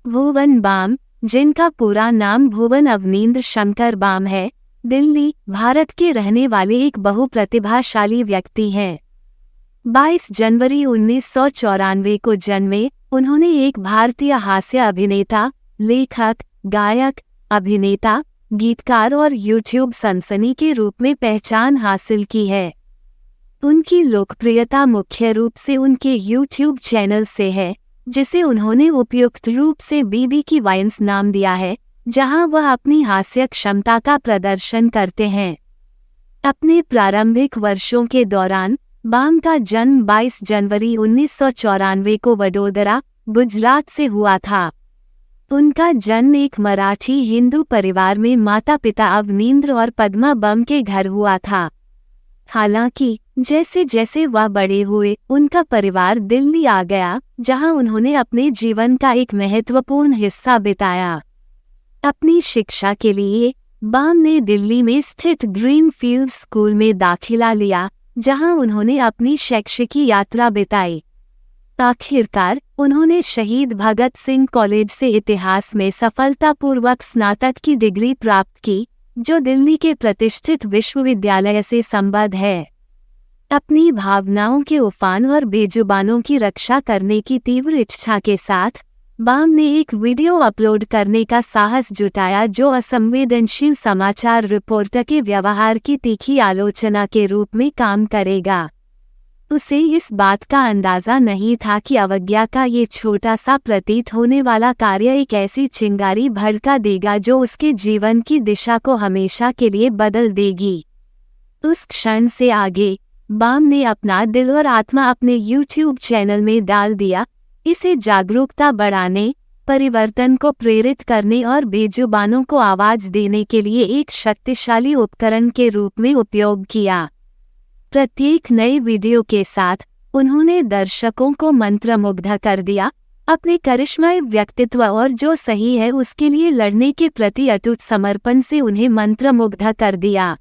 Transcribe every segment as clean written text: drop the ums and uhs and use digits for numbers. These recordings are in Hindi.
भुवन बाम, जिनका पूरा नाम भुवन अवनींद्र शंकर बाम है, दिल्ली, भारत के रहने वाले एक बहुप्रतिभाशाली व्यक्ति हैं। 22 जनवरी 1994 को जन्मे, उन्होंने एक भारतीय हास्य अभिनेता, लेखक, गायक, अभिनेता, गीतकार और यूट्यूब सनसनी के रूप में पहचान हासिल की है। उनकी लोकप्रियता मुख्य रूप से उनके यूट्यूब चैनल से है, जिसे उन्होंने उपयुक्त रूप से बीबी की वाइन्स नाम दिया है, जहां वह अपनी हास्य क्षमता का प्रदर्शन करते हैं। अपने प्रारंभिक वर्षों के दौरान बाम का जन्म 22 जनवरी 1994 को वडोदरा, गुजरात से हुआ था। उनका जन्म एक मराठी हिंदू परिवार में माता पिता अवनींद्र और पद्मा बम के घर हुआ था। हालांकि जैसे जैसे वह बड़े हुए, उनका परिवार दिल्ली आ गया, जहां उन्होंने अपने जीवन का एक महत्वपूर्ण हिस्सा बिताया। अपनी शिक्षा के लिए बाम ने दिल्ली में स्थित ग्रीनफील्ड स्कूल में दाखिला लिया, जहां उन्होंने अपनी शैक्षिकी यात्रा बिताई। आखिरकार उन्होंने शहीद भगत सिंह कॉलेज से इतिहास में सफलतापूर्वक स्नातक की डिग्री प्राप्त की, जो दिल्ली के प्रतिष्ठित विश्वविद्यालय से संबद्ध है। अपनी भावनाओं के उफान और बेजुबानों की रक्षा करने की तीव्र इच्छा के साथ बाम ने एक वीडियो अपलोड करने का साहस जुटाया, जो असंवेदनशील समाचार रिपोर्टर के व्यवहार की तीखी आलोचना के रूप में काम करेगा। उसे इस बात का अंदाजा नहीं था कि अवज्ञा का ये छोटा सा प्रतीत होने वाला कार्य एक ऐसी चिंगारी भड़का देगा जो उसके जीवन की दिशा को हमेशा के लिए बदल देगी। उस क्षण से आगे बाम ने अपना दिल और आत्मा अपने यूट्यूब चैनल में डाल दिया, इसे जागरूकता बढ़ाने, परिवर्तन को प्रेरित करने और बेजुबानों को आवाज देने के लिए एक शक्तिशाली उपकरण के रूप में उपयोग किया। प्रत्येक नए वीडियो के साथ उन्होंने दर्शकों को मंत्रमुग्ध कर दिया, अपने करिश्माई व्यक्तित्व और जो सही है उसके लिए लड़ने के प्रति अटूट समर्पण से उन्हें मंत्रमुग्ध कर दिया।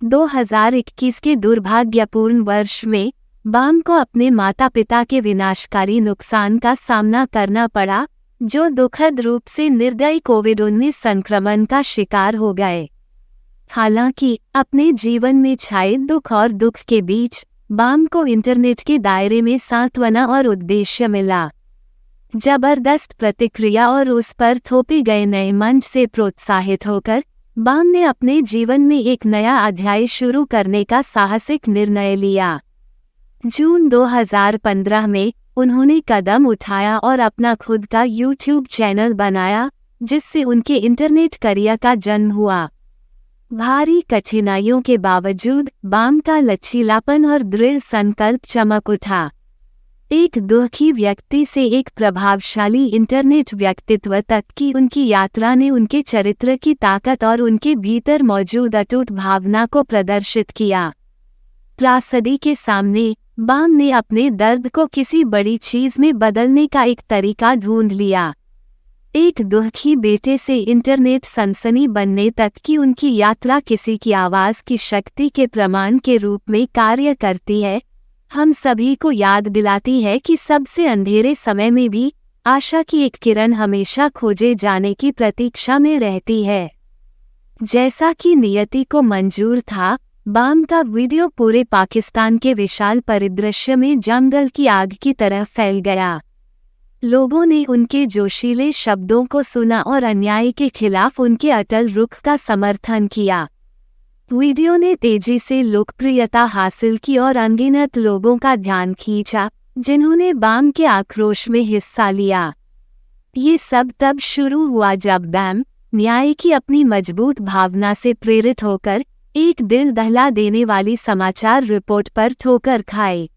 2021 के दुर्भाग्यपूर्ण वर्ष में बाम को अपने माता पिता के विनाशकारी नुकसान का सामना करना पड़ा, जो दुखद रूप से निर्दयी कोविड-19 संक्रमण का शिकार हो गए। हालांकि अपने जीवन में छाए दुख और दुख के बीच बाम को इंटरनेट के दायरे में सांत्वना और उद्देश्य मिला। जबरदस्त प्रतिक्रिया और उस पर थोपे गए नए मंच से प्रोत्साहित होकर बाम ने अपने जीवन में एक नया अध्याय शुरू करने का साहसिक निर्णय लिया। जून 2015 में उन्होंने कदम उठाया और अपना खुद का यूट्यूब चैनल बनाया, जिससे उनके इंटरनेट करियर का जन्म हुआ। भारी कठिनाइयों के बावजूद बाम का लचीलापन और दृढ़ संकल्प चमक उठा। एक दुखी व्यक्ति से एक प्रभावशाली इंटरनेट व्यक्तित्व तक की उनकी यात्रा ने उनके चरित्र की ताकत और उनके भीतर मौजूद अटूट भावना को प्रदर्शित किया। त्रासदी के सामने बाम ने अपने दर्द को किसी बड़ी चीज में बदलने का एक तरीका ढूंढ लिया। एक दुखी बेटे से इंटरनेट सनसनी बनने तक की उनकी यात्रा किसी की आवाज की शक्ति के प्रमाण के रूप में कार्य करती है। हम सभी को याद दिलाती है कि सबसे अंधेरे समय में भी आशा की एक किरण हमेशा खोजे जाने की प्रतीक्षा में रहती है। जैसा कि नियति को मंजूर था, बाम का वीडियो पूरे पाकिस्तान के विशाल परिदृश्य में जंगल की आग की तरह फैल गया। लोगों ने उनके जोशीले शब्दों को सुना और अन्याय के खिलाफ उनके अटल रुख का समर्थन किया। वीडियो ने तेजी से लोकप्रियता हासिल की और अनगिनत लोगों का ध्यान खींचा, जिन्होंने बाम के आक्रोश में हिस्सा लिया। ये सब तब शुरू हुआ जब बाम न्याय की अपनी मजबूत भावना से प्रेरित होकर एक दिल दहला देने वाली समाचार रिपोर्ट पर ठोकर खाए।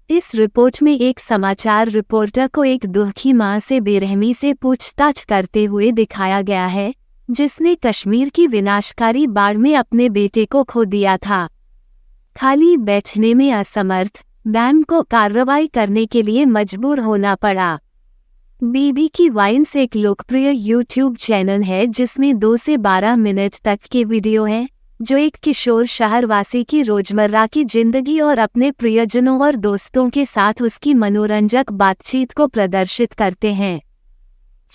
इस रिपोर्ट में एक समाचार रिपोर्टर को एक दुखी मां से बेरहमी से पूछताछ करते हुए दिखाया गया है, जिसने कश्मीर की विनाशकारी बाढ़ में अपने बेटे को खो दिया था। खाली बैठने में असमर्थ बाम को कार्रवाई करने के लिए मजबूर होना पड़ा। बीबी की वाइन्स एक लोकप्रिय यूट्यूब चैनल है जिसमें 2 से 12 मिनट तक के वीडियो हैं, जो एक किशोर शहरवासी की रोजमर्रा की जिंदगी और अपने प्रियजनों और दोस्तों के साथ उसकी मनोरंजक बातचीत को प्रदर्शित करते हैं।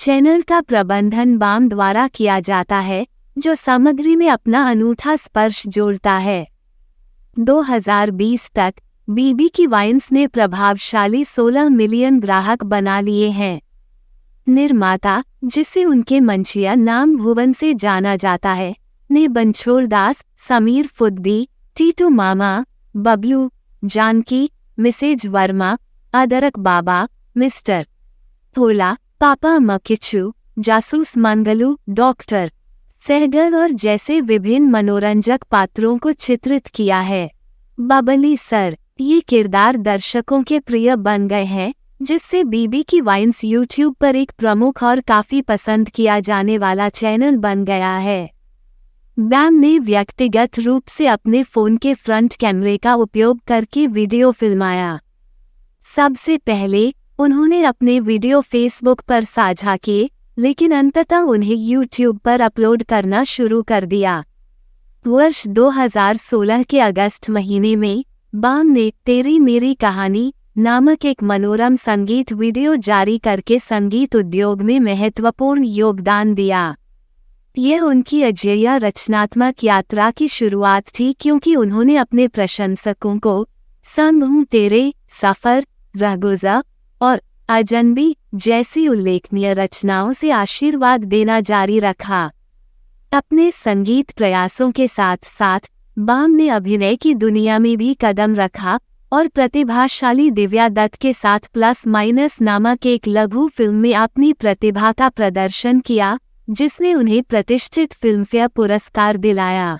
चैनल का प्रबंधन बाम द्वारा किया जाता है, जो सामग्री में अपना अनूठा स्पर्श जोड़ता है। 2020 तक बीबी की वाइन्स ने प्रभावशाली 16 मिलियन ग्राहक बना लिए हैं। निर्माता, जिसे उनके मंचिया नाम भुवन से जाना जाता है, ने बनछोड़ दास, समीर फुद्दी, टीटू मामा, बबलू, जानकी, मिसेज वर्मा, अदरक बाबा, मिस्टर भोला, पापा मकिचू, जासूस मंगलू, डॉक्टर सहगल और जैसे विभिन्न मनोरंजक पात्रों को चित्रित किया है। बबली सर, ये किरदार दर्शकों के प्रिय बन गए हैं, जिससे बीबी की वाइन्स यूट्यूब पर एक प्रमुख और काफी पसंद किया जाने वाला चैनल बन गया है। बैम ने व्यक्तिगत रूप से अपने फोन के फ्रंट कैमरे का उपयोग करके वीडियो फिल्माया। सबसे पहले उन्होंने अपने वीडियो फेसबुक पर साझा किए, लेकिन अंततः उन्हें यूट्यूब पर अपलोड करना शुरू कर दिया। वर्ष 2016 के अगस्त महीने में बाम ने तेरी मेरी कहानी नामक एक मनोरम संगीत वीडियो जारी करके संगीत उद्योग में महत्वपूर्ण योगदान दिया। यह उनकी अजेय रचनात्मक यात्रा की शुरुआत थी, क्योंकि उन्होंने अपने प्रशंसकों को संग हूं तेरे, सफर, रहगुज़र और अजनबी जैसी उल्लेखनीय रचनाओं से आशीर्वाद देना जारी रखा। अपने संगीत प्रयासों के साथ साथ बाम ने अभिनय की दुनिया में भी कदम रखा और प्रतिभाशाली दिव्या दत्त के साथ प्लस माइनस नामक एक लघु फिल्म में अपनी प्रतिभा का प्रदर्शन किया, जिसने उन्हें प्रतिष्ठित फिल्मफेयर पुरस्कार दिलाया।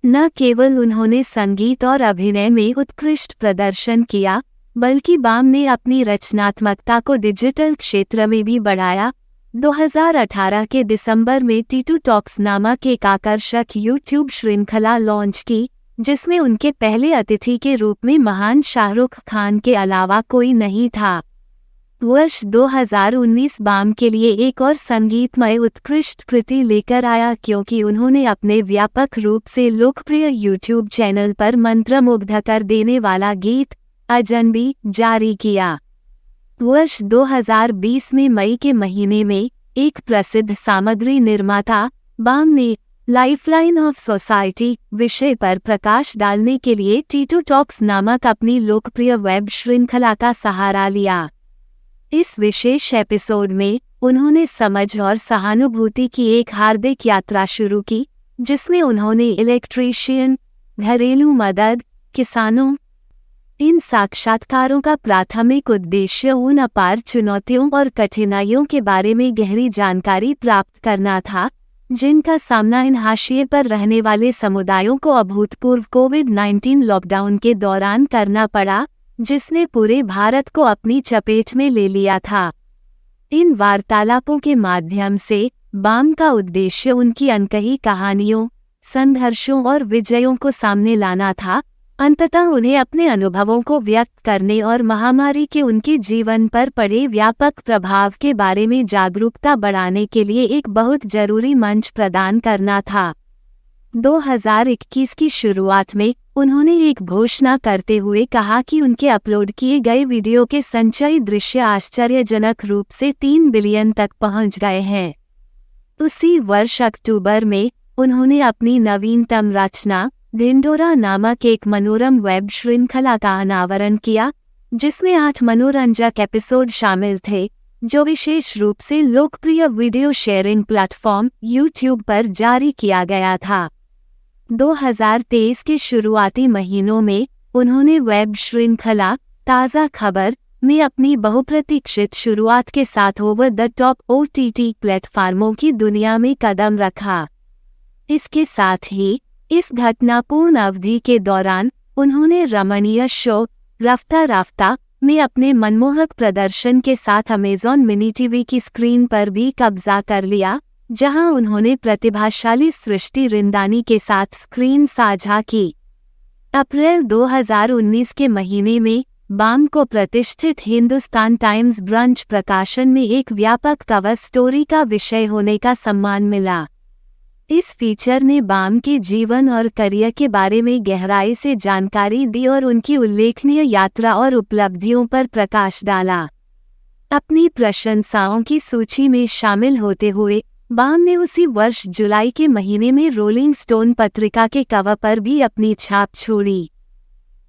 न केवल उन्होंने संगीत और अभिनय में उत्कृष्ट प्रदर्शन किया, बल्कि बाम ने अपनी रचनात्मकता को डिजिटल क्षेत्र में भी बढ़ाया। 2018 के दिसंबर में टीटू टॉक्स नामक एक आकर्षक यूट्यूब श्रृंखला लॉन्च की, जिसमें उनके पहले अतिथि के रूप में महान शाहरुख खान के अलावा कोई नहीं था। वर्ष 2019 बाम के लिए एक और संगीतमय उत्कृष्ट कृति लेकर आया, क्योंकि उन्होंने अपने व्यापक रूप से लोकप्रिय यूट्यूब चैनल पर मंत्रमुग्ध कर देने वाला गीत अजनबी जारी किया। वर्ष 2020 में मई के महीने में एक प्रसिद्ध सामग्री निर्माता बाम ने लाइफलाइन ऑफ सोसाइटी विषय पर प्रकाश डालने के लिए टीटू टॉक्स नामक अपनी लोकप्रिय वेब श्रृंखला का सहारा लिया। इस विशेष एपिसोड में उन्होंने समझ और सहानुभूति की एक हार्दिक यात्रा शुरू की, जिसमें उन्होंने इलेक्ट्रीशियन, घरेलू मदद, किसानों। इन साक्षात्कारों का प्राथमिक उद्देश्य उन अपार चुनौतियों और कठिनाइयों के बारे में गहरी जानकारी प्राप्त करना था, जिनका सामना इन हाशिए पर रहने वाले समुदायों को अभूतपूर्व कोविड-19 लॉकडाउन के दौरान करना पड़ा, जिसने पूरे भारत को अपनी चपेट में ले लिया था। इन वार्तालापों के माध्यम से बाम का उद्देश्य उनकी अनकही कहानियों, संघर्षों और विजयों को सामने लाना था, अंततः उन्हें अपने अनुभवों को व्यक्त करने और महामारी के उनके जीवन पर पड़े व्यापक प्रभाव के बारे में जागरूकता बढ़ाने के लिए एक बहुत जरूरी मंच प्रदान करना था। 2021 की शुरुआत में उन्होंने एक घोषणा करते हुए कहा कि उनके अपलोड किए गए वीडियो के संचयी दृश्य आश्चर्यजनक रूप से 3 बिलियन तक पहुंच गए हैं। उसी वर्ष अक्टूबर में उन्होंने अपनी नवीनतम रचना ढिंढोरा नामक एक मनोरम वेब श्रृंखला का अनावरण किया, जिसमें 8 मनोरंजक एपिसोड शामिल थे, जो विशेष रूप से लोकप्रिय वीडियो शेयरिंग प्लेटफॉर्म यूट्यूब पर जारी किया गया था। 2023 के शुरुआती महीनों में उन्होंने वेब श्रृंखला ताज़ा खबर में अपनी बहुप्रतीक्षित शुरुआत के साथ ओवर द टॉप OTT प्लेटफार्मों की दुनिया में कदम रखा। इसके साथ ही इस घटनापूर्ण अवधि के दौरान उन्होंने रमणीय शो रफ्ता राफ्ता में अपने मनमोहक प्रदर्शन के साथ अमेज़न मिनी टीवी की स्क्रीन पर भी कब्जा कर लिया, जहां उन्होंने प्रतिभाशाली सृष्टि रिंदानी के साथ स्क्रीन साझा की। अप्रैल 2019 के महीने में बाम को प्रतिष्ठित हिंदुस्तान टाइम्स ब्रंच प्रकाशन में एक व्यापक कवर स्टोरी का विषय होने का सम्मान मिला। इस फीचर ने बाम के जीवन और करियर के बारे में गहराई से जानकारी दी और उनकी उल्लेखनीय यात्रा और उपलब्धियों पर प्रकाश डाला। अपनी प्रशंसाओं की सूची में शामिल होते हुए बाम ने उसी वर्ष जुलाई के महीने में रोलिंग स्टोन पत्रिका के कवर पर भी अपनी छाप छोड़ी।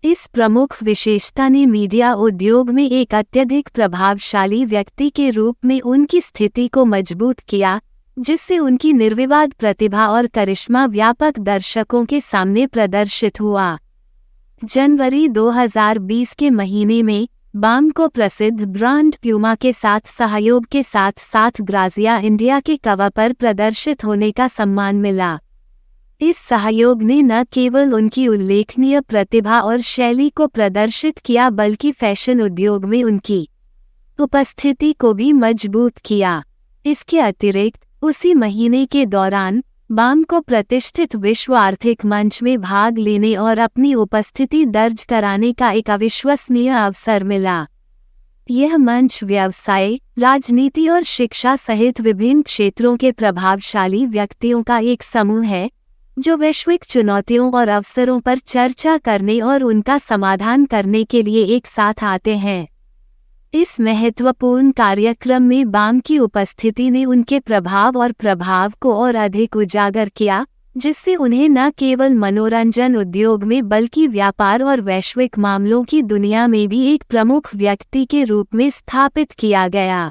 इस प्रमुख विशेषता ने मीडिया उद्योग में एक अत्यधिक प्रभावशाली व्यक्ति के रूप में उनकी स्थिति को मजबूत किया, जिससे उनकी निर्विवाद प्रतिभा और करिश्मा व्यापक दर्शकों के सामने प्रदर्शित हुआ। जनवरी 2020 के महीने में बाम को प्रसिद्ध ब्रांड प्यूमा के साथ सहयोग के साथ साथ ग्राजिया इंडिया के कवर पर प्रदर्शित होने का सम्मान मिला। इस सहयोग ने न केवल उनकी उल्लेखनीय प्रतिभा और शैली को प्रदर्शित किया बल्कि फैशन उद्योग में उनकी उपस्थिति को भी मजबूत किया। इसके अतिरिक्त उसी महीने के दौरान बाम को प्रतिष्ठित विश्व आर्थिक मंच में भाग लेने और अपनी उपस्थिति दर्ज कराने का एक अविश्वसनीय अवसर मिला। यह मंच व्यवसाय, राजनीति और शिक्षा सहित विभिन्न क्षेत्रों के प्रभावशाली व्यक्तियों का एक समूह है जो वैश्विक चुनौतियों और अवसरों पर चर्चा करने और उनका समाधान करने के लिए एक साथ आते हैं। इस महत्वपूर्ण कार्यक्रम में बाम की उपस्थिति ने उनके प्रभाव और प्रभाव को और अधिक उजागर किया, जिससे उन्हें न केवल मनोरंजन उद्योग में बल्कि व्यापार और वैश्विक मामलों की दुनिया में भी एक प्रमुख व्यक्ति के रूप में स्थापित किया गया।